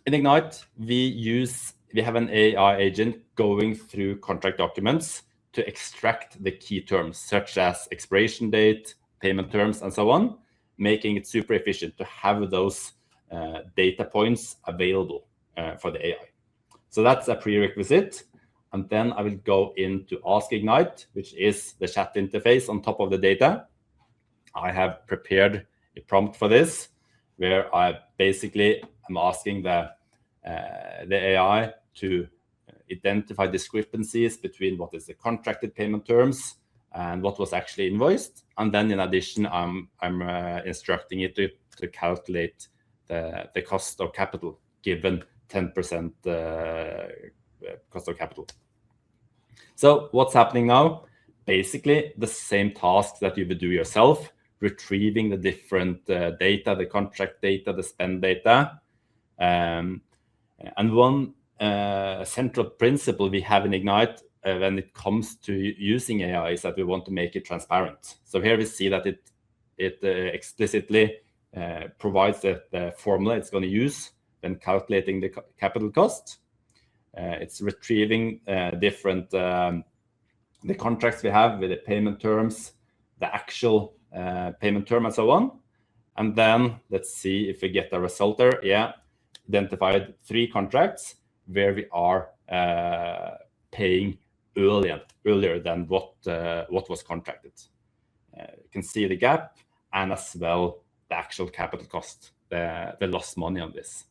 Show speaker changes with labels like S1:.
S1: In Ignite, we have an AI agent going through contract documents to extract the key terms, such as expiration date, payment terms, and so on, making it super efficient to have those data points available for the AI. So that's a prerequisite. And then I will go into Ask Ignite, which is the chat interface on top of the data. I have prepared a prompt for this, where I basically am asking the AI to identify discrepancies between what is the contracted payment terms and what was actually invoiced. And then in addition, I'm instructing it to calculate the cost of capital given 10% cost of capital. So what's happening now? Basically the same task that you would do yourself, retrieving the different data, the contract data, the spend data. And one central principle we have in Ignite when it comes to using AI is that we want to make it transparent. So here we see that it explicitly provides the formula it's going to use when calculating the capital cost. It's retrieving different the contracts we have with the payment terms, the actual payment term, and so on. And then let's see if we get a result there. Yeah, identified 3 contracts where we are paying earlier than what was contracted. You can see the gap and as well the actual capital cost, the lost money on this.